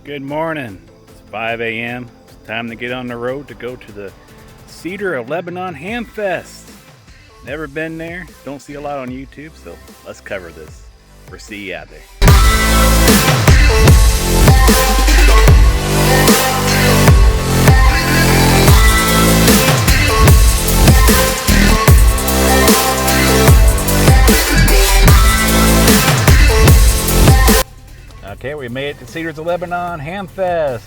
Good morning. It's 5 a.m. It's time to get on the road to go to the Cedar of Lebanon Hamfest. Never been there. Don't see a lot on YouTube, so let's cover this. We'll see you out there. Okay, we made it to Cedars of Lebanon Hamfest.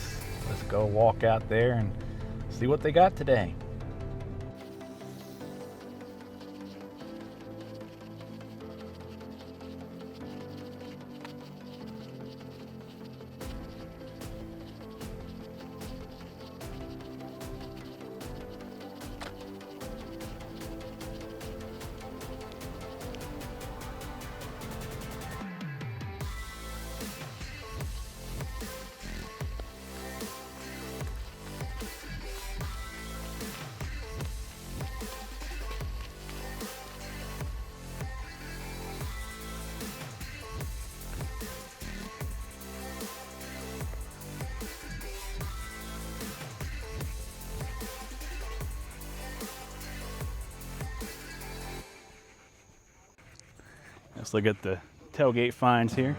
Let's go walk out there and see what they got today. Let's look at the tailgate finds here.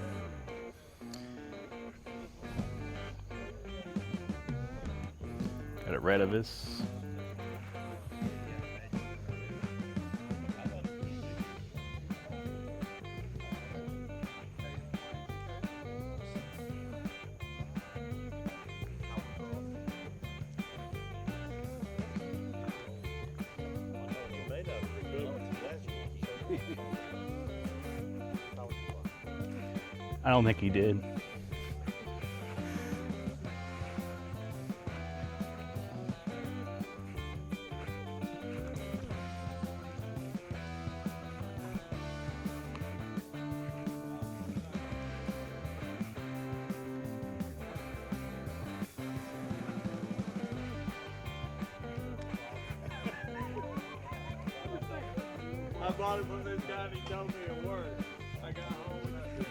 Got a Redivis. I don't think he did. I bought it from this guy and he told me it worked. I got home and I said,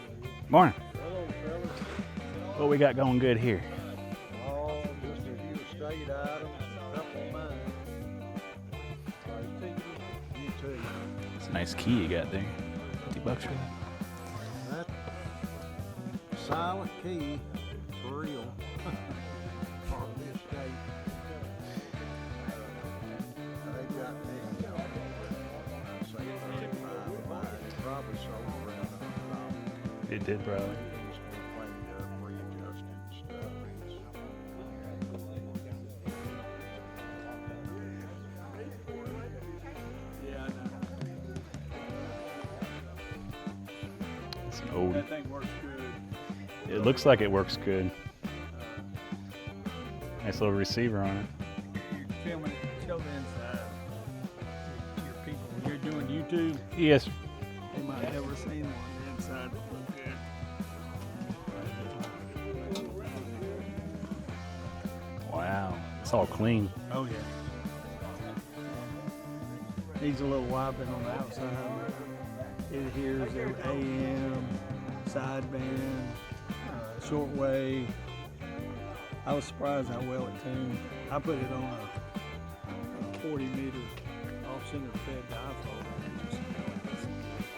Morning. hello, Trevor. What we got going good here? Oh, just a few straight items, a couple of mine. You too. It's a nice key you got there. $50 for that. That silent key, for real. On this state. They got me. I say 35 bucks. It probably sold around $100. It did, bro. It's been cleaned up, readjusted and stuff. Yeah, I know. It's an old. That thing works good. It looks like it works good. Nice little receiver on it. You're filming it, show the inside to your people. When you're doing YouTube, Yes. they might have never seen one. The inside that look good. Wow. It's all clean. Oh yeah. Needs a little wiping on the outside. It hears every AM, sideband, shortwave. I was surprised how well it tuned. I put it on a 40 meter off-center fed diaphragm.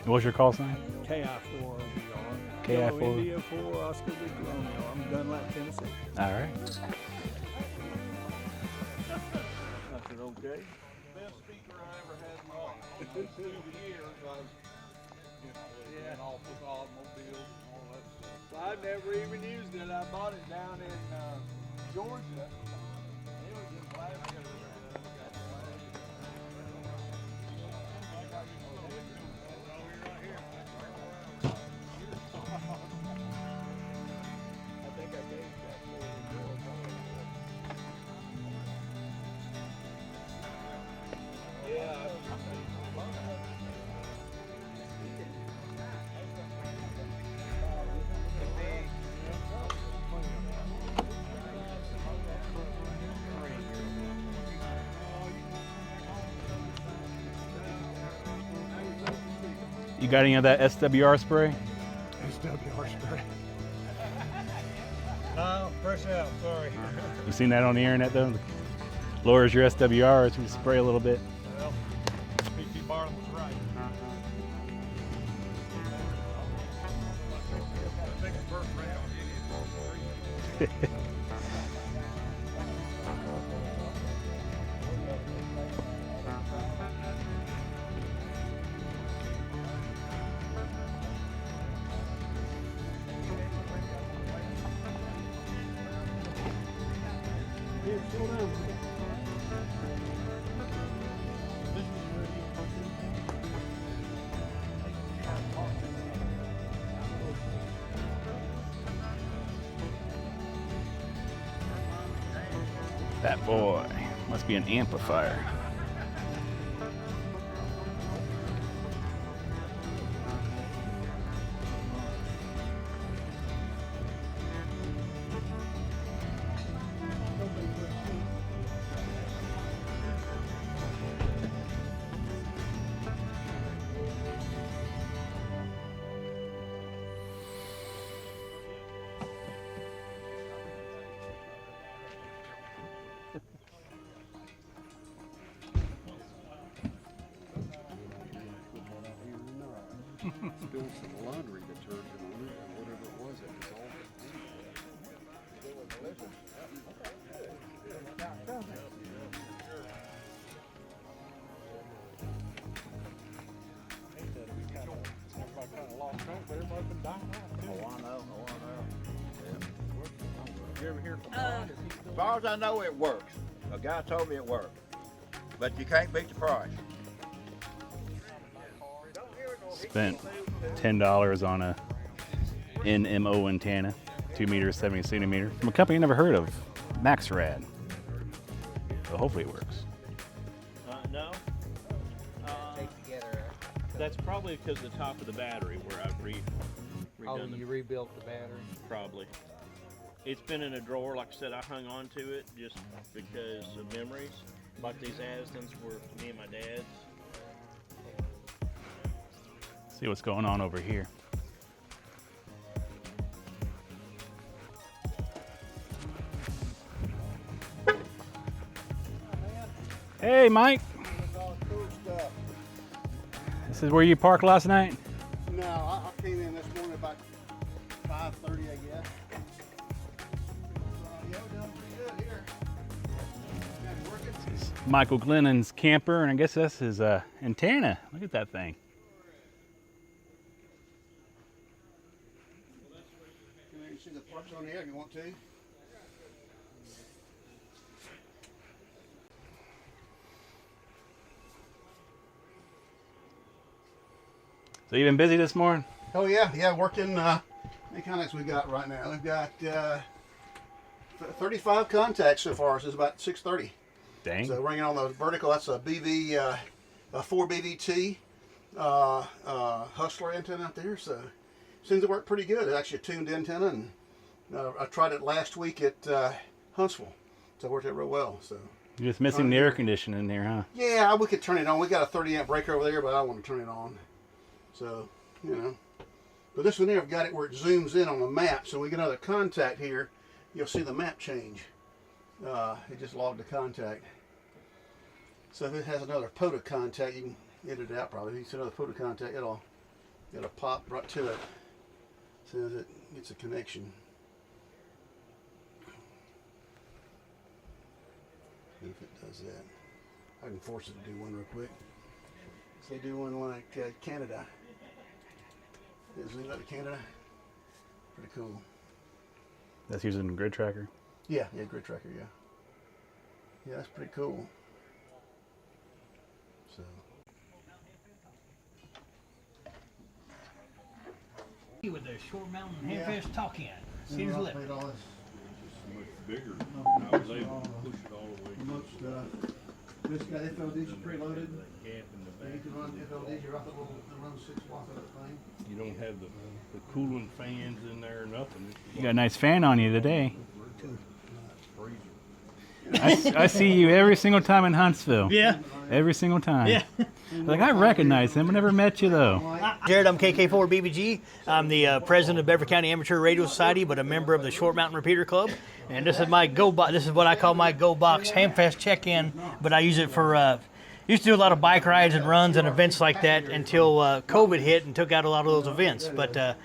What's your call sign? KI4 OBR. KI4. India 4 Oscar Big Romeo. I'm Lebanon Tennessee. All right. I said, okay. Best speaker I ever had in my life. 2 years, yeah, off with automobiles and all that stuff. Well, I've never even used it. I bought it down in Georgia. It was just last year. I think I gave that to the girl. Yeah. You got any of that SWR spray? SWR spray. Fresh out, sorry. You seen that on the internet though? Lowers your SWR as we spray a little bit. Well, P.T. Barnum was right. That boy must be an amplifier. Spilled some laundry detergent on it, or whatever it was, it was all As far as I know, it works. A guy told me it worked. But you can't beat the price. Spent $10 on a NMO antenna, 2 meters, 70 centimeter, from a company I never heard of, MaxRad. So hopefully it works. No. That's probably because of the top of the battery where I've redone you rebuilt the battery? Probably. It's been in a drawer. Like I said, I hung on to it just because of memories. Like these Asdens were me and my dad's. See what's going on over here. Hey, Mike. This is where you parked last night? No, I came in this morning about 5:30, I guess. This is Michael Glennon's camper, and I guess that's his antenna. Look at that thing. You can see the parts on here if you want to. So you been busy this morning? Oh yeah, working. How many contacts we got right now? We've got 35 contacts so far. So it's about 6:30. Dang. So ringing on the vertical. That's a BV, a 4 BVT Hustler antenna out there. So seems to work pretty good. It's actually a tuned antenna, and I tried it last week at Huntsville. So it worked out real well. So You're just missing the air conditioning in there, huh? yeah, we could turn it on. We got a 30 amp breaker over there, but I don't want to turn it on. So, you know. But this one here, I've got it where it zooms in on the map. So we get another contact here, you'll see the map change. It just logged the contact. So if it has another POTA contact, you can edit it out probably. If it's another POTA contact, it'll pop right to it as soon as it gets a connection. If it does that, I can force it to do one real quick. Say do one like Canada. Zoom out to Canada. Pretty cool. That's using grid tracker. Yeah, grid tracker, yeah. Yeah, that's pretty cool. So. With the Short Mountain Hamfest talking at Cedars of Lebanon. All this. Much bigger. I was able to push it all the way. Much this got FLDs preloaded. You can run FLDs, you're off the little, run 6 watts of that thing. You don't have the cooling fans in there or nothing. You got a nice fan on you today. I see you every single time in Huntsville. Yeah. Every single time. Yeah. Like, I recognize him. I never met you, though. Jared, I'm KK4BBG. I'm the president of Beverly County Amateur Radio Society, but a member of the Short Mountain Repeater Club. And this is my This is what I call my Go Box Hamfest check-in, but I use it for. Used to do a lot of bike rides and runs and events like that until COVID hit and took out a lot of those events. But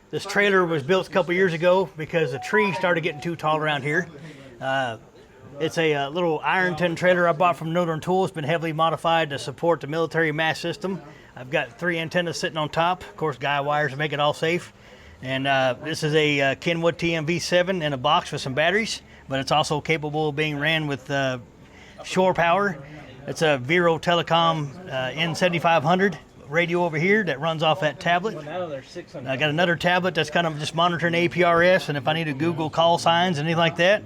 this trailer was built a couple years ago because the tree started getting too tall around here. It's a little Ironton trailer I bought from Northern Tool. It's been heavily modified to support the military mast system. I've got 3 antennas sitting on top. Of course, guy wires to make it all safe. And this is a Kenwood TMV7 in a box with some batteries, but it's also capable of being ran with shore power. It's a Vero Telecom N7500 radio over here that runs off that tablet. I got another tablet that's kind of just monitoring APRS and if I need to Google call signs and anything like that.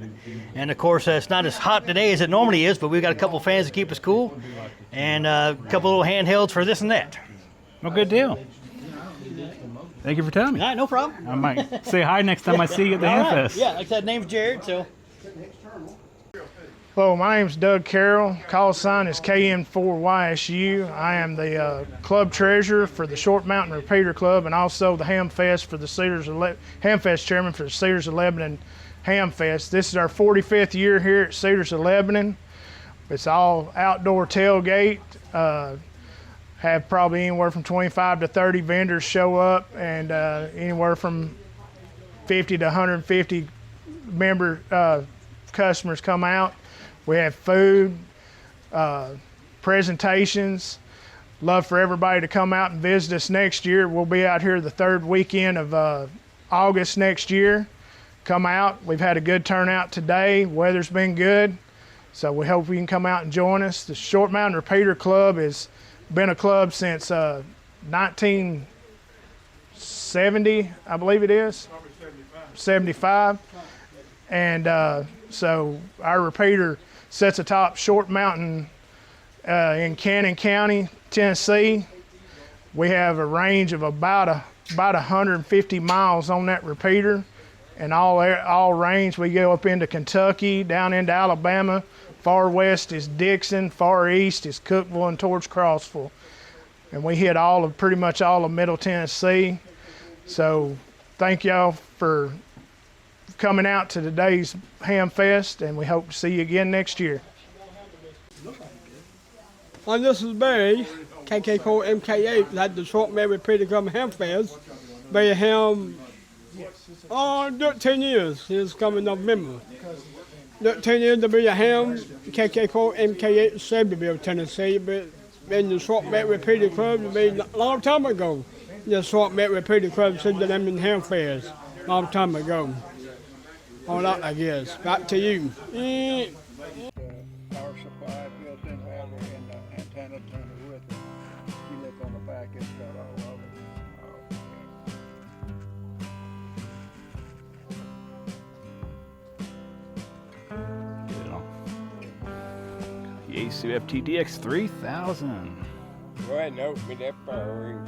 And of course, it's not as hot today as it normally is, but we've got a couple fans to keep us cool and a couple little handhelds for this and that. Well, good deal. Thank you for telling me. All right, no problem. I might say hi next time I see you at the All right. Hamfest. Yeah, like I said, name's Jared, so. Hello, my name's Doug Carroll. Call sign is KM4YSU. I am the club treasurer for the Short Mountain Repeater Club and also the Hamfest for the Hamfest chairman for the Cedars of Lebanon Hamfest. This is our 45th year here at Cedars of Lebanon. It's all outdoor tailgate. Have probably anywhere from 25 to 30 vendors show up and anywhere from 50 to 150 member customers come out. We have food, presentations. Love for everybody to come out and visit us next year. We'll be out here the 3rd weekend of August next year. Come out. We've had a good turnout today. Weather's been good, so we hope you can come out and join us. The Short Mountain Repeater Club has been a club since 1970, I believe it is. 75. And so our repeater sets atop Short Mountain in Cannon County, Tennessee. We have a range of about 150 miles on that repeater. And all range, we go up into Kentucky, down into Alabama. Far west is Dixon, far east is Cookeville and towards Crossville. And we hit pretty much all of Middle Tennessee. So thank y'all for coming out to today's Hamfest, and we hope to see you again next year. This is Barry, KK4MK8, at the Short Mountain Repeater Club Hamfest. Been ham 10 years. It's coming November. 10 years to be a ham, KK4MK8, Cedar, Tennessee, but in the Short Mountain Repeater Club, a long time ago. The Short Mountain Repeater Club said the Lebanon Hamfest, long time ago. All that, I guess. Back to you. Power supply built in there and the antenna tuned with it. If you look on the back, it's got all of it. Get it on. Yaesu FTDX 3000. Go ahead and open me that power.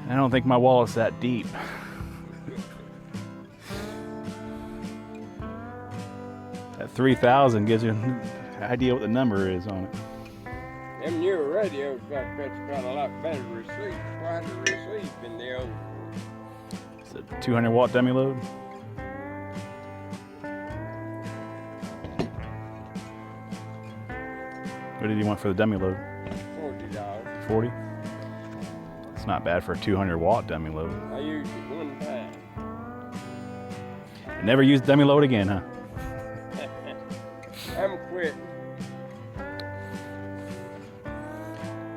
I don't think my wallet's that deep. That 3000 gives you an idea what the number is on it. Them newer radios got a lot better receipt, quieter receipt than the old. It's a 200 watt dummy load. What did you want for the dummy load? $40. 40? It's not bad for a 200 watt dummy load. I used it one time. Never used dummy load again, huh? I'm quitting.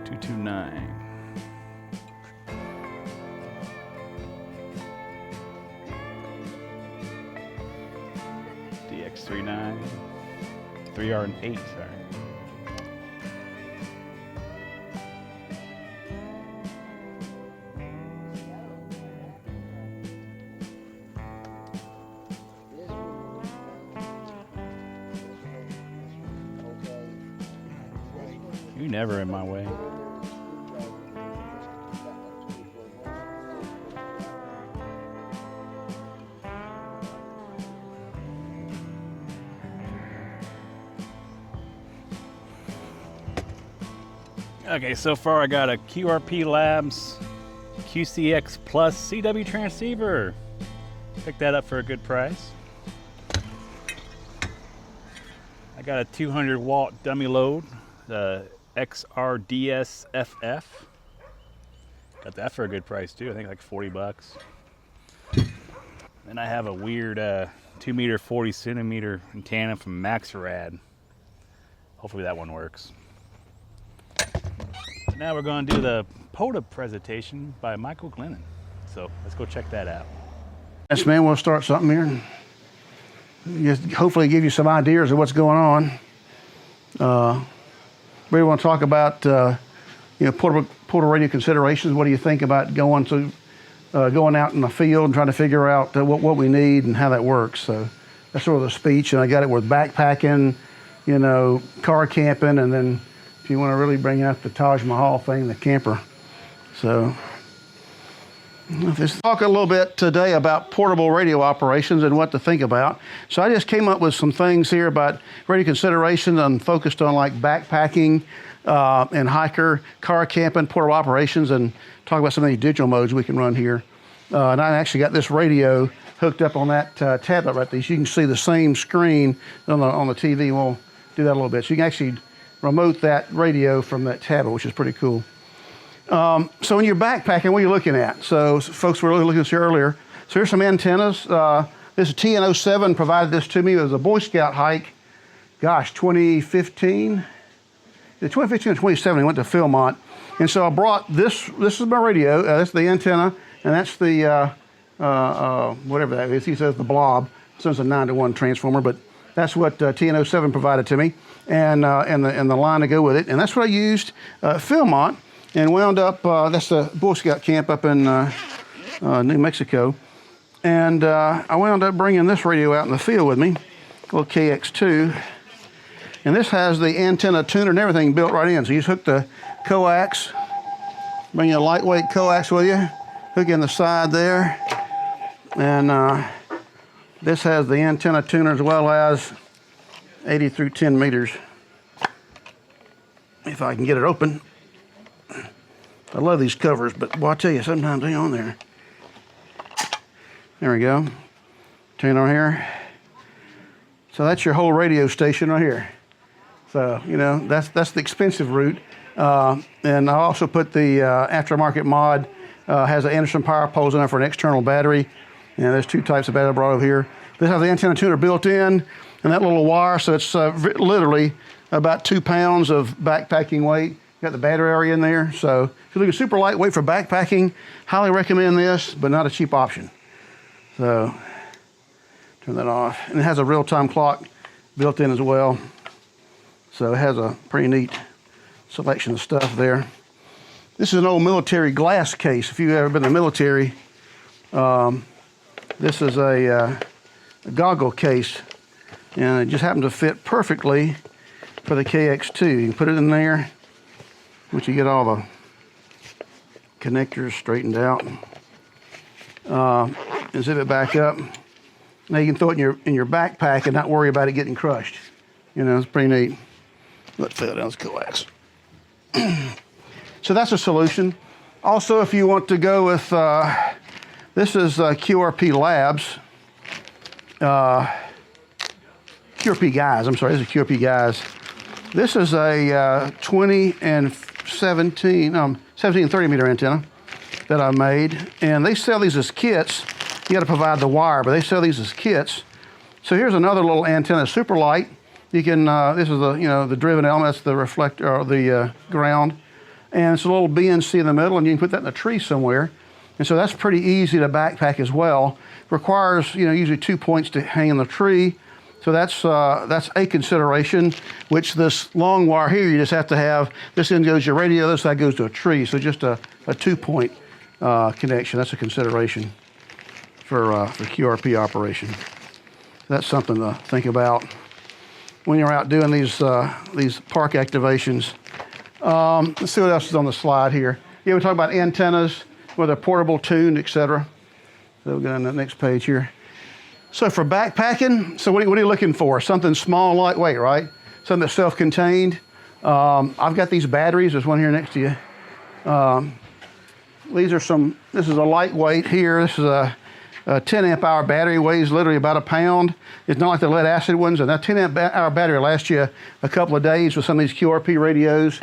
229. DX39. 3R and 8, sorry. You're never in my way. Okay, so far I got a QRP Labs QCX Plus CW transceiver. Picked that up for a good price. I got a 200 watt dummy load, the XRDS-FF. Got that for a good price too, I think like 40 bucks. Then I have a weird 2 meter 40 centimeter antenna from Maxarad. Hopefully that one works. Now we're going to do the POTA presentation by Michael Glennon. So let's go check that out. Yes, man, we'll start something here. Just hopefully give you some ideas of what's going on. We want to talk about portable radio considerations. What do you think about going out in the field and trying to figure out what we need and how that works? So that's sort of the speech, and I got it with backpacking, car camping, and then if you want to really bring out the Taj Mahal thing, the camper. So let's talk a little bit today about portable radio operations and what to think about. So I just came up with some things here about radio considerations and focused on like backpacking and hiker, car camping, portable operations, and talk about some of the digital modes we can run here. And I actually got this radio hooked up on that tablet right there. So you can see the same screen on the TV. We'll do that a little bit. So you can actually remote that radio from that tablet, which is pretty cool. So when you're backpacking, what are you looking at? So folks were looking at this here earlier. So here's some antennas. This is TN07 provided this to me. It was a Boy Scout hike. Gosh, 2015. The 2015 or 2017, I went to Philmont. And so I brought this. This is my radio. That's the antenna. And that's the, whatever that is. He says the blob. So it's a 9-to-1 transformer. But that's what TN07 provided to me. And the line to go with it. And that's what I used at Philmont. And wound up, that's the Boy Scout camp up in New Mexico. And I wound up bringing this radio out in the field with me, a little KX2. And this has the antenna tuner and everything built right in. So you just hook the coax, bring your lightweight coax with you, hook in the side there. And this has the antenna tuner as well as 80 through 10 meters. If I can get it open. I love these covers, but well, I'll tell you, sometimes they on there. There we go. Turn on here. So that's your whole radio station right here. So, that's the expensive route. And I also put the aftermarket mod, has an Anderson power poles in there for an external battery. And there's two types of battery I brought over here. This has the antenna tuner built in, and that little wire, so it's literally about 2 pounds of backpacking weight. Got the battery area in there, so if you're looking super lightweight for backpacking, highly recommend this, but not a cheap option. So turn that off, and it has a real-time clock built in as well. So it has a pretty neat selection of stuff there. This is an old military glass case. If you've ever been in the military, this is a goggle case, and it just happened to fit perfectly for the KX2. You can put it in there. Once you get all the connectors straightened out, and zip it back up. Now you can throw it in your backpack and not worry about it getting crushed. It's pretty neat. Let's fill down this coax. So that's a solution. Also, if you want to go with, this is QRP Labs. QRP Guys, I'm sorry, this is QRP Guys. This is a 20 and 17 and 30 meter antenna that I made, and they sell these as kits. You got to provide the wire, but they sell these as kits. So here's another little antenna, super light. You can this is the driven element, that's the reflector or the ground, and it's a little BNC in the middle, and you can put that in a tree somewhere. And so that's pretty easy to backpack as well. Requires usually 2 points to hang in the tree. So that's a consideration, which this long wire here, you just have to have, this end goes to your radio, this side goes to a tree. So just a 2-point connection. That's a consideration for QRP operation. That's something to think about when you're out doing these park activations. Let's see what else is on the slide here. Yeah, we talk about antennas, whether portable, tuned, etc. So we'll go on the next page here. So for backpacking, so what are you looking for? Something small, lightweight, right? Something that's self-contained. I've got these batteries. There's one here next to you. This is a lightweight here. This is a 10 amp hour battery, weighs literally about a pound. It's not like the lead acid ones. And that 10 amp hour battery lasts you a couple of days with some of these QRP radios.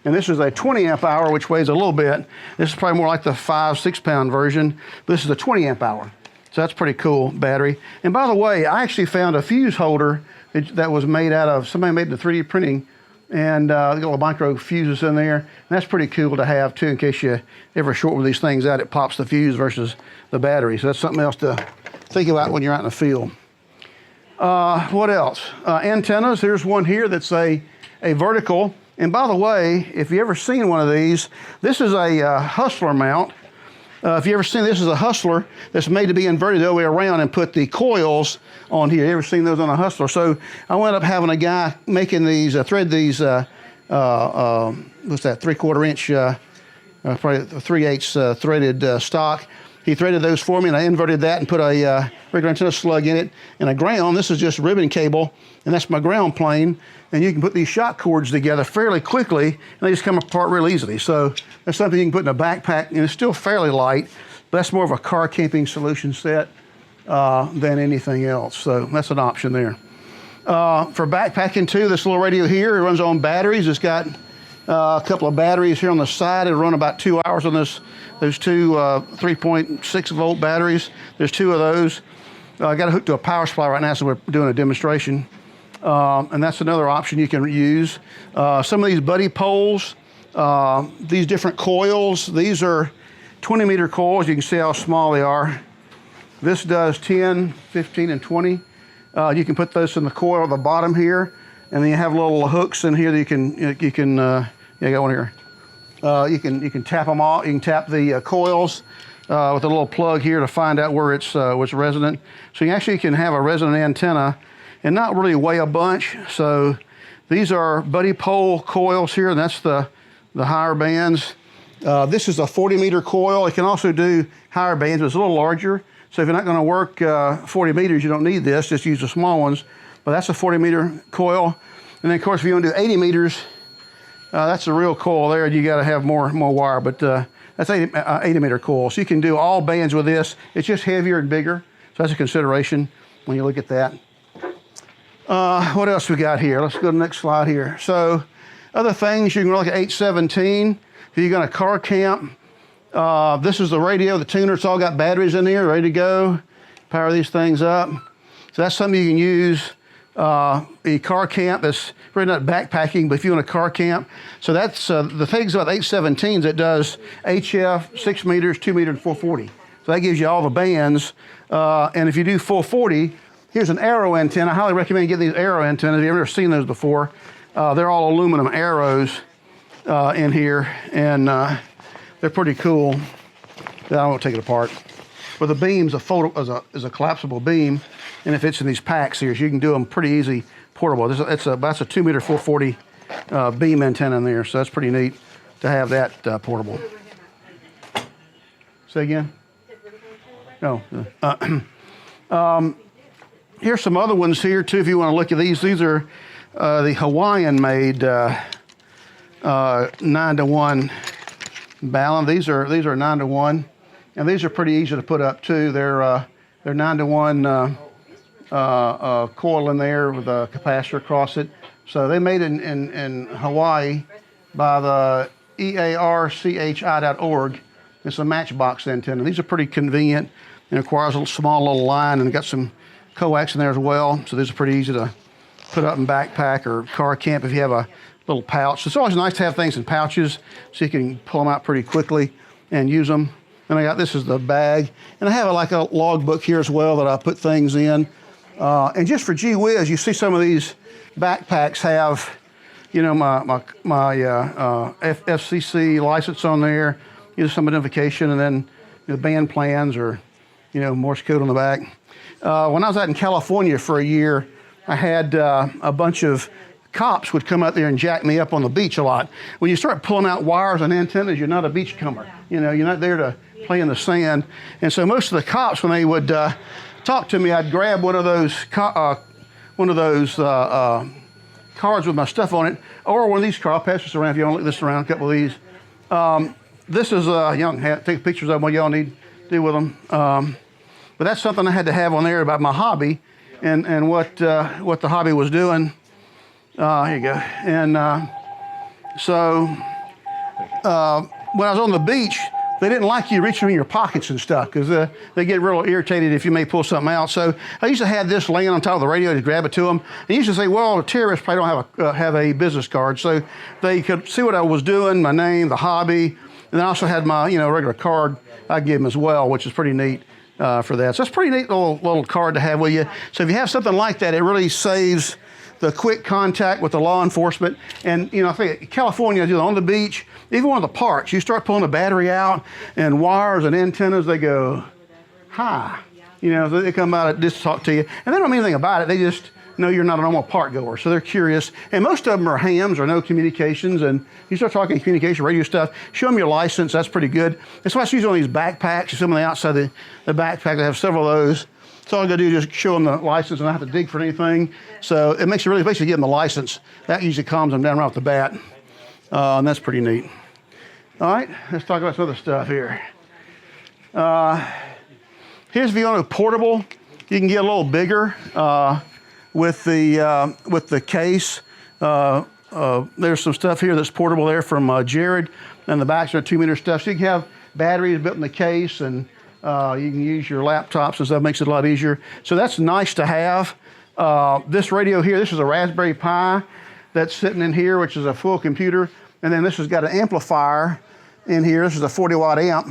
And this is a 20 amp hour, which weighs a little bit. This is probably more like the 5-6 pound version. This is a 20 amp hour. So that's pretty cool battery. And by the way, I actually found a fuse holder that was made out of, somebody made the 3D printing, and got little micro fuses in there. And that's pretty cool to have too, in case you ever short with these things out, it pops the fuse versus the battery. So that's something else to think about when you're out in the field. What else? Antennas. Here's one here that's a vertical. And by the way, if you ever seen one of these, this is a Hustler mount. If you ever seen this, is a Hustler that's made to be inverted the other way around and put the coils on here. You ever seen those on a Hustler? So I wound up having a guy making these, thread these, what's that, 3/4 inch, probably 3/8 threaded stock. He threaded those for me, and I inverted that and put a regular antenna slug in it. And a ground, this is just ribbon cable, and that's my ground plane. And you can put these shock cords together fairly quickly, and they just come apart real easily. So that's something you can put in a backpack, and it's still fairly light, but that's more of a car camping solution set than anything else. So that's an option there. For backpacking too, this little radio here, it runs on batteries. It's got a couple of batteries here on the side. It'll run about 2 hours on those two 3.6 volt batteries. There's 2 of those. I got it hooked to a power supply right now, so we're doing a demonstration. And that's another option you can use. Some of these buddy poles, these different coils, these are 20 meter coils. You can see how small they are. This does 10, 15, and 20. You can put those in the coil at the bottom here, and then you have little hooks in here that you can yeah, I got one here. You can tap them off. You can tap the coils with a little plug here to find out where it's resonant. So you actually can have a resonant antenna and not really weigh a bunch. So these are buddy pole coils here, and that's the higher bands. This is a 40 meter coil. It can also do higher bands, but it's a little larger. So if you're not gonna work 40 meters, you don't need this, just use the small ones. But that's a 40 meter coil. And then of course, if you wanna do 80 meters, that's a real coil there, and you gotta have more wire, but that's 80 meter coil. So you can do all bands with this. It's just heavier and bigger. So that's a consideration when you look at that. What else we got here? Let's go to the next slide here. So other things, you can look at 817. If you're gonna car camp, this is the radio, the tuner. It's all got batteries in here, ready to go. Power these things up. So that's something you can use. A car camp is really not backpacking, but if you want a car camp. So that's the things about 817s. It does HF, 6 meters, 2 meter, and 440. So that gives you all the bands. And if you do 440, here's an arrow antenna. I highly recommend getting these arrow antennas. If you've ever seen those before, they're all aluminum arrows in here, and they're pretty cool. I won't take it apart. But the beam's is a collapsible beam, and it fits in these packs here, so you can do them pretty easy, portable. That's a 2 meter 440 beam antenna in there, so that's pretty neat to have that portable. Say again? No. Here's some other ones here too, if you want to look at these. These are the Hawaiian-made 9-to-1 balun. These are 9-to-1, and these are pretty easy to put up too. They're 9-to-1 coil in there with a capacitor across it. So they made it in Hawaii by the EARCHI.org. It's a matchbox antenna. These are pretty convenient. It requires a small little line, and got some coax in there as well. So these are pretty easy to put up in backpack or car camp if you have a little pouch. It's always nice to have things in pouches so you can pull them out pretty quickly and use them. And this is the bag. And I have like a log book here as well that I put things in. And just for gee whiz, you see some of these backpacks have, you know, my FCC license on there, some identification, and then the band plans or, Morse code on the back. When I was out in California for a year, I had a bunch of cops would come out there and jack me up on the beach a lot. When you start pulling out wires and antennas, you're not a beachcomber. You're not there to play in the sand. And so most of the cops, when they would talk to me, I'd grab one of those cards with my stuff on it, or one of these cards. I'll pass this around if you want to look this around, a couple of these. This is, y'all can take pictures of them, what y'all need to do with them. But that's something I had to have on there about my hobby and what the hobby was doing. Here you go. And so when I was on the beach, they didn't like you reaching in your pockets and stuff because they get real irritated if you may pull something out. So I used to have this laying on top of the radio to grab it to them. And used to say, well, the terrorists probably don't have a business card. So they could see what I was doing, my name, the hobby. And I also had my regular card I give them as well, which is pretty neat for that. So it's a pretty neat little card to have with you. So if you have something like that, it really saves the quick contact with the law enforcement. And I think California, on the beach, even one of the parks, you start pulling the battery out and wires and antennas, they go, hi. They come out just to talk to you. And they don't mean anything about it. They just know you're not a normal park goer. So they're curious. And most of them are hams or no communications. And you start talking communication, radio stuff, show them your license. That's pretty good. That's why I use on these backpacks. You see them on the outside of the backpack. They have several of those. So all I got to do is just show them the license and I don't have to dig for anything. So it makes it really basically give them the license. That usually calms them down right off the bat. And that's pretty neat. All right, let's talk about some other stuff here. Here's Viona portable. You can get a little bigger with the case. There's some stuff here that's portable there from Jared. And the backs are 2-meter stuff. So you can have batteries built in the case and you can use your laptops and stuff, makes it a lot easier. So that's nice to have. This radio here, this is a Raspberry Pi that's sitting in here, which is a full computer. And then this has got an amplifier in here. This is a 40-watt amp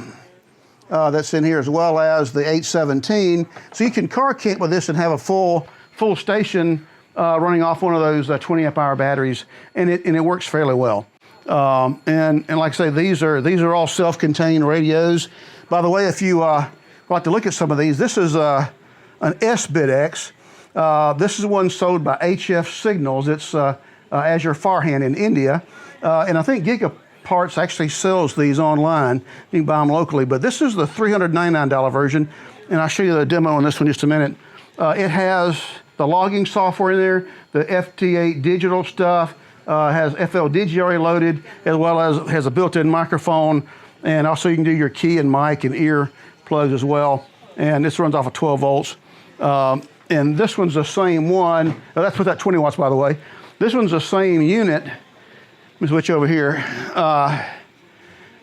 that's in here, as well as the 817. So you can car camp with this and have a full station running off one of those 20-amp-hour batteries, and it works fairly well. And like I say, these are all self-contained radios. By the way, if you like to look at some of these, this is an S-Bit-X. This is one sold by HF Signals. It's Azure Farhan in India. And I think Gigaparts actually sells these online. You can buy them locally. But this is the $399 version. And I'll show you the demo on this one in just a minute. It has the logging software in there, the FT8 digital stuff, has FLDigi already loaded, as well as has a built-in microphone. And also you can do your key and mic and ear plugs as well. And this runs off of 12 volts. And this one's the same one. That's with that 20 watts, by the way. This one's the same unit. Let me switch over here.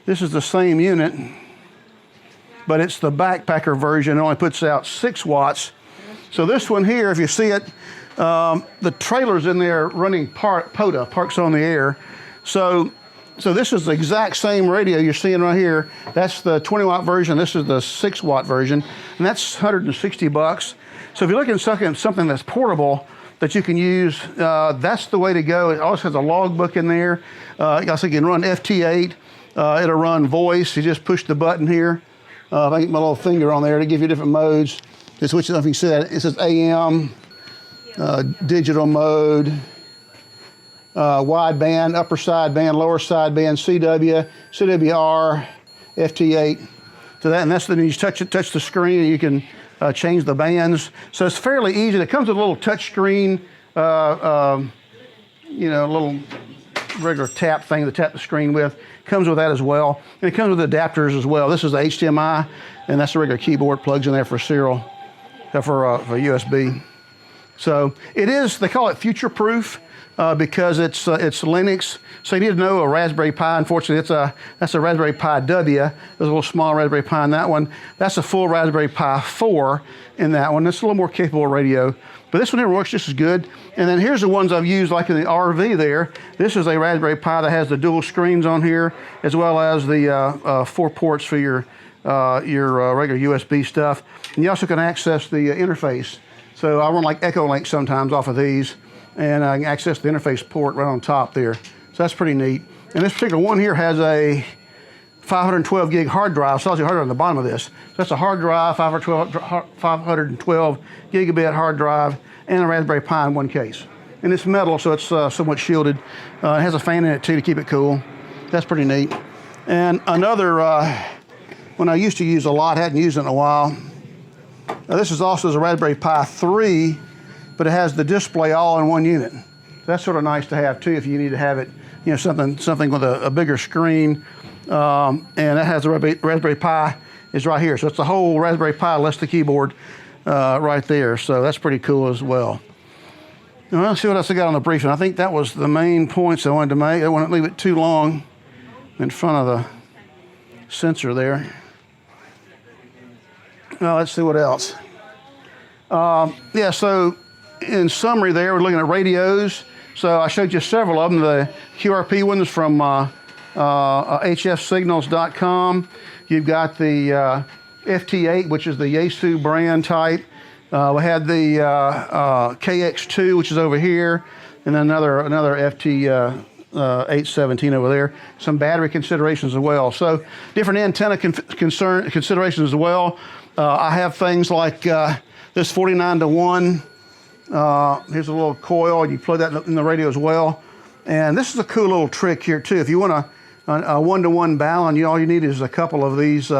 This is the same unit, but it's the backpacker version. It only puts out 6 watts. So this one here, if you see it, the trailer's in there running POTA, Parks on the Air. So this is the exact same radio you're seeing right here. That's the 20-watt version. This is the 6-watt version, and that's $160. So if you're looking at something that's portable that you can use, that's the way to go. It also has a logbook in there. Also you can run FT8. It'll run voice. You just push the button here. If I get my little finger on there to give you different modes. Just switch it up. You can see that it says AM, digital mode, wideband, upper sideband, lower sideband, CW, CWR, FT8. So that, and that's the, you touch the screen and you can change the bands. So it's fairly easy. It comes with a little touch screen, a little regular tap thing to tap the screen with. Comes with that as well. And it comes with adapters as well. This is the HDMI, and that's the regular keyboard, plugs in there for serial, for USB. So it is, they call it future-proof because it's Linux. So you need to know a Raspberry Pi. Unfortunately, that's a Raspberry Pi W. There's a little small Raspberry Pi in that one. That's a full Raspberry Pi 4 in that one. It's a little more capable radio. But this one here works just as good. And then here's the ones I've used, like in the RV there. This is a Raspberry Pi that has the dual screens on here, as well as the 4 ports for your regular USB stuff. And you also can access the interface. So I run like Echolink sometimes off of these, and I can access the interface port right on top there. So that's pretty neat. And this particular one here has a 512 gig hard drive. So I'll see hard drive on the bottom of this. So that's a hard drive, 512 gigabit hard drive, and a Raspberry Pi in one case. And it's metal, so it's somewhat shielded. It has a fan in it too to keep it cool. That's pretty neat. And another one I used to use a lot, hadn't used it in a while. This is also a Raspberry Pi 3, but it has the display all in one unit. that's sort of nice to have too if you need to have it, you know, something with a bigger screen. And that has the Raspberry Pi is right here. So it's the whole Raspberry Pi less the keyboard right there. So that's pretty cool as well. Now, let's see what else I got on the briefing. I think that was the main points I wanted to make. I wouldn't leave it too long in front of the sensor there. Let's see what else. Yeah, so in summary there, we're looking at radios. So I showed you several of them. The QRP ones from hfsignals.com. You've got the FT8, which is the Yaesu brand type. We had the KX2, which is over here, and then another FT 817 over there. Some battery considerations as well. So different antenna considerations as well. I have things like this 49-to-1. Here's a little coil. You plug that in the radio as well. And this is a cool little trick here too. If you want a 1-to-1 balun, all you need is a couple of these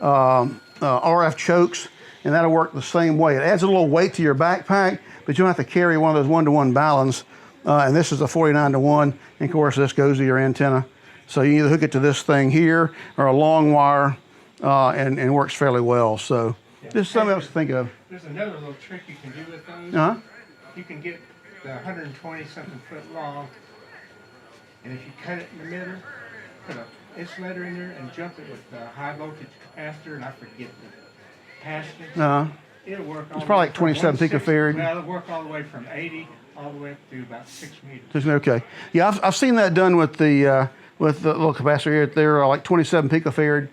RF chokes, and that'll work the same way. It adds a little weight to your backpack, but you don't have to carry one of those 1-to-1 baluns. And this is a 49-to-1, and of course this goes to your antenna. So you either hook it to this thing here or a long wire, and works fairly well. So there's something else to think of. There's another little trick you can do with those. You can get the 120-something foot long, and if you cut it in the middle, put an insulator in there and jump it with a high voltage capacitor, and I forget the capacitance. It'll work all. It's probably like 27 picofarad. Well, it'll work all the way from 80 all the way up to about 6 meters. Okay. Yeah, I've seen that done with the little capacitor here. They're like 27 picofarad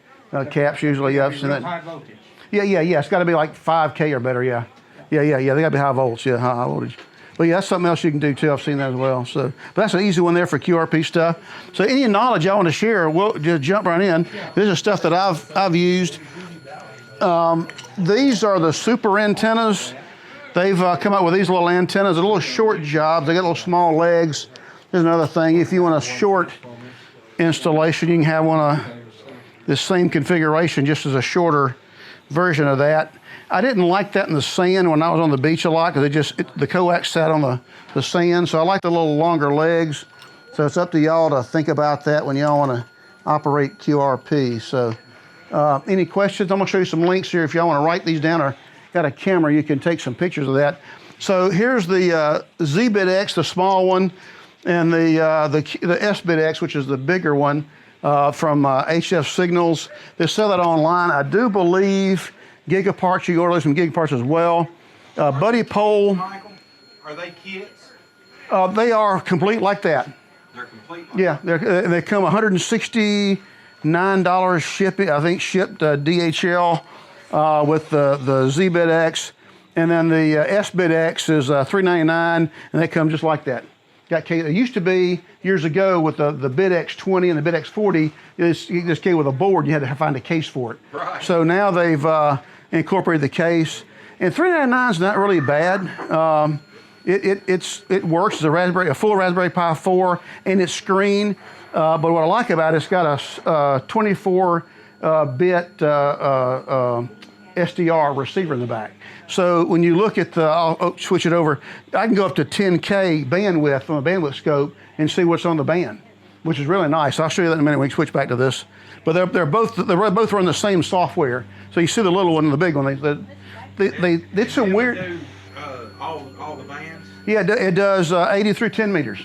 caps usually. I've seen that. High voltage. Yeah. It's got to be like 5K or better. Yeah. They got to be high volts. Yeah, high voltage. But yeah, that's something else you can do too. I've seen that as well. So, but that's an easy one there for QRP stuff. So any knowledge I want to share, we'll just jump right in. This is stuff that I've used. These are the super antennas. They've come up with these little antennas, little short jobs. They got little small legs. There's another thing. If you want a short installation, you can have one of this same configuration, just as a shorter version of that. I didn't like that in the sand when I was on the beach a lot, because the coax sat on the sand. So I like the little longer legs. So it's up to y'all to think about that when y'all want to operate QRP. So any questions? I'm going to show you some links here. If y'all want to write these down or got a camera, you can take some pictures of that. So here's the Z-Bit-X, the small one, and the S-Bit-X, which is the bigger one from HF Signals. They sell that online. I do believe Gigaparts, you can order those from Gigaparts as well. Buddy Pole. Michael, are they kits? They are complete like that. They're complete? Yeah, they come $169 shipping, I think shipped DHL with the Z-Bit-X. And then the S-Bit-X is $399, and they come just like that. It used to be years ago with the Bit-X20 and the Bit-X40, you just came with a board, you had to find a case for it. Right. So now they've incorporated the case. And $399 is not really bad. It works as a full Raspberry Pi 4 and its screen. But what I like about it, it's got a 24-bit SDR receiver in the back. So when you look at I'll switch it over, I can go up to 10K bandwidth from a bandwidth scope and see what's on the band, which is really nice. I'll show you that in a minute when we switch back to this. But they both run the same software. So you see the little one and the big one. They did some weird. Do all the bands? Yeah, it does 80 through 10 meters.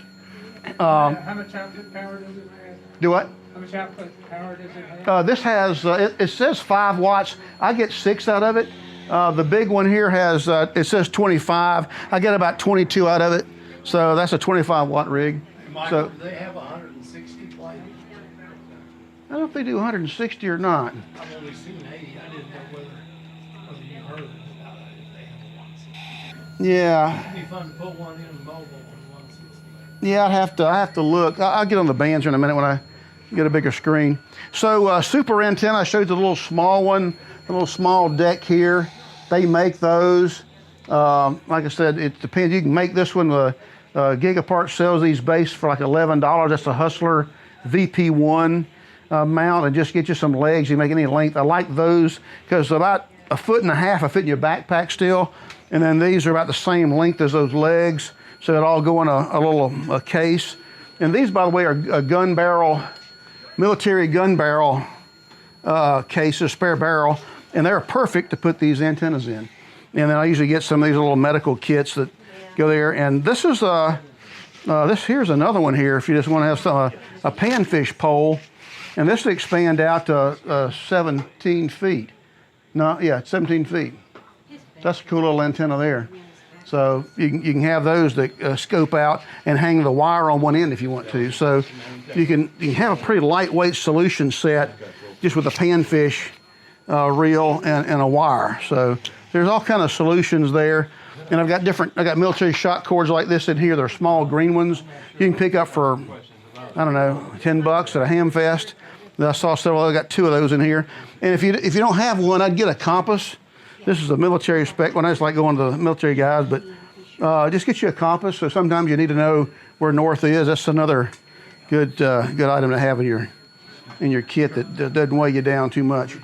How much output power does it have? Do what? How much output power does it have? This has, it says 5 watts. I get 6 out of it. The big one here has, it says 25. I get about 22 out of it. So that's a 25 watt rig. Michael, do they have 160 players? I don't know if they do 160 or not. I've only seen 80. I didn't know whether you heard about it, if they have 160. Yeah. It'd be fun to put one in mobile on 160. Yeah, I have to look. I'll get on the bands in a minute when I get a bigger screen. So super antenna, I showed you the little small one, the little small deck here. They make those. Like I said, it depends. You can make this one. Gigapart sells these base for like $11. That's a Hustler VP1 mount, and just get you some legs. You make any length. I like those because about 1.5 feet will fit in your backpack still. And then these are about the same length as those legs. So it all go in a little case. And these, by the way, are a gun barrel, military gun barrel cases, spare barrel, and they're perfect to put these antennas in. And then I usually get some of these little medical kits that go there. And this is here's another one here if you just want to have a panfish pole. And this will expand out to 17 feet. No, yeah, 17 feet. That's a cool little antenna there. So you can have those that scope out and hang the wire on one end if you want to. So you can have a pretty lightweight solution set just with a panfish reel and a wire. So there's all kind of solutions there. And I got military shock cords like this in here. They're small green ones. You can pick up for, I don't know, $10 at a Hamfest. I saw several. I got 2 of those in here. And if you don't have one, I'd get a compass. This is a military spec one. I just like going to the military guys, but just get you a compass. So sometimes you need to know where north is. That's another good item to have in your kit that doesn't weigh you down too much.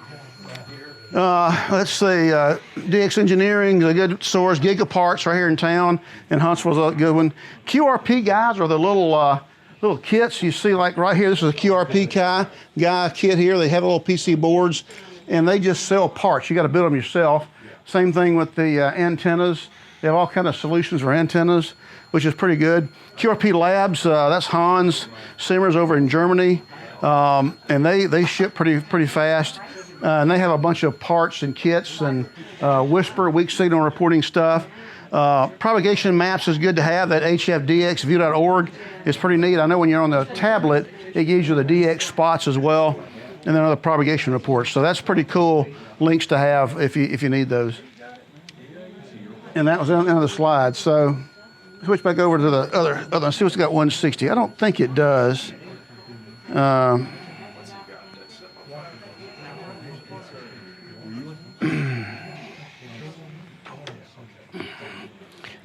Let's see, DX Engineering is a good source. Gigaparts right here in town, and Huntsville's a good one. QRP guys are the little kits you see, like right here. This is a QRP guy kit here. They have little PC boards, and they just sell parts. You got to build them yourself. Same thing with the antennas. They have all kind of solutions for antennas, which is pretty good. QRP Labs, that's Hans Simmers over in Germany, and they ship pretty fast. And they have a bunch of parts and kits and Whisper, weak signal reporting stuff. Propagation maps is good to have. That hfdxview.org is pretty neat. I know when you're on the tablet, it gives you the DX spots as well, and then other propagation reports. So that's pretty cool links to have if you need those. And that was the end of the slide. So switch back over to the other. Let's see what's got 160. I don't think it does.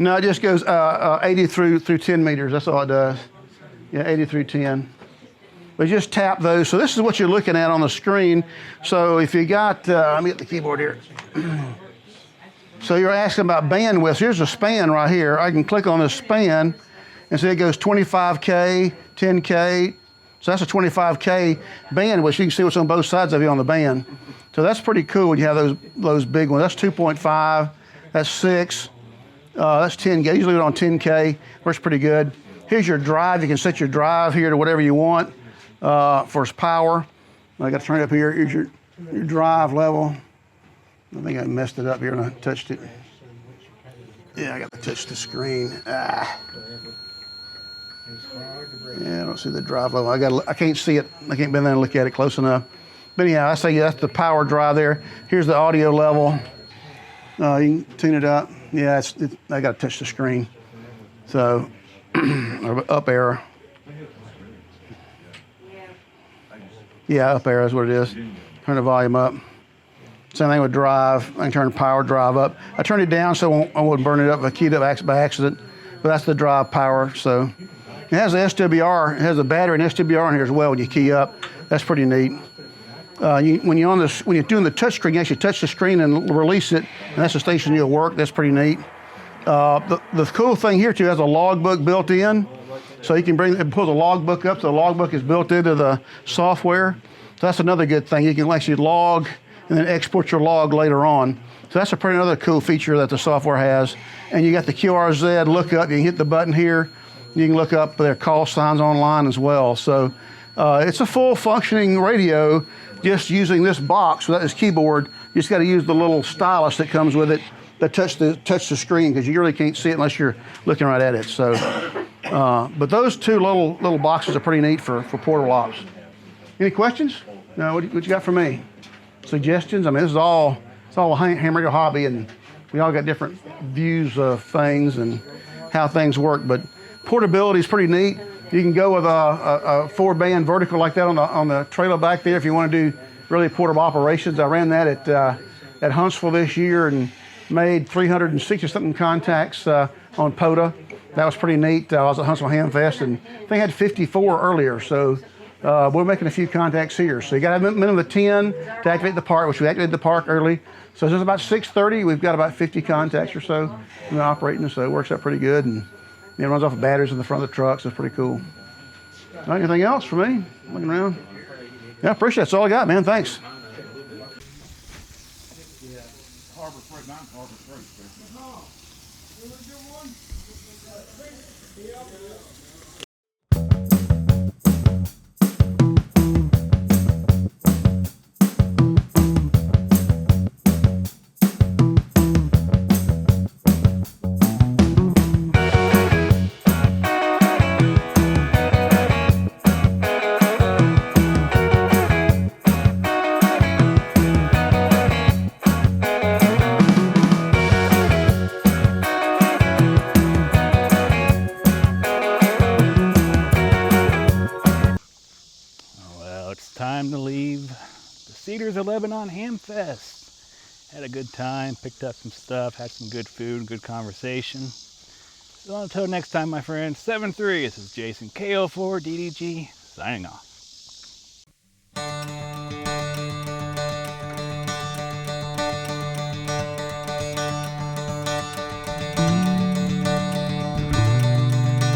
No, it just goes 80 through 10 meters. That's all it does. Yeah, 80 through 10. But just tap those. So this is what you're looking at on the screen. So if you got, let me get the keyboard here. So you're asking about bandwidth. Here's a span right here. I can click on this span and see it goes 25K, 10K. So that's a 25K bandwidth. You can see what's on both sides of you on the band. So that's pretty cool when you have those big ones. That's 2.5, that's 6. That's 10K. Usually on 10K. Works pretty good. Here's your drive. You can set your drive here to whatever you want for its power. I got to turn it up here. Here's your drive level. I think I messed it up here when I touched it. Yeah, I got to touch the screen. Yeah, I don't see the drive level. I can't see it. I can't bend there and look at it close enough. But anyhow, I say that's the power drive there. Here's the audio level. You can tune it up. Yeah, I got to touch the screen. So, up arrow. Yeah, up arrow is what it is. Turn the volume up. Same thing with drive. I can turn the power drive up. I turned it down so I wouldn't burn it up if I keyed up by accident. But that's the drive power. So, it has the SWR. It has a battery and SWR in here as well when you key up. That's pretty neat. When you're doing the touch screen, you actually touch the screen and release it, and that's the station you'll work. That's pretty neat. The cool thing here too has a logbook built in, so you can pull the logbook up. So the logbook is built into the software. So that's another good thing. You can actually log and then export your log later on. So that's another cool feature that the software has. And you got the QRZ lookup. You can hit the button here. You can look up their call signs online as well. So it's a full functioning radio. Just using this box without this keyboard, you just got to use the little stylus that comes with it that touch the screen, because you really can't see it unless you're looking right at it. So, but those two little boxes are pretty neat for portable ops. Any questions? No. What you got for me? Suggestions? I mean, it's all a ham radio hobby, and we all got different views of things and how things work. But portability is pretty neat. You can go with a 4-band vertical like that on the trailer back there if you want to do really portable operations. I ran that at Huntsville this year and made 360-something contacts on POTA. That was pretty neat. I was at Huntsville Hamfest, and I think I had 54 earlier. So we're making a few contacts here. So you got to have a minimum of 10 to activate the park, which we activated the park early. So it's about 6:30. We've got about 50 contacts or so operating, so it works out pretty good. And It runs off of batteries in the front of the truck, so it's pretty cool. All right, anything else for me? Looking around. Yeah, appreciate it. That's all I got, man. Thanks. Harbor Freight, not Harbor Freight. Well, it's time to leave the Cedars of Lebanon Hamfest. Had a good time, picked up some stuff, had some good food, good conversation. So until next time, my friends, 7-3, this is Jason, KO4DDG, signing off.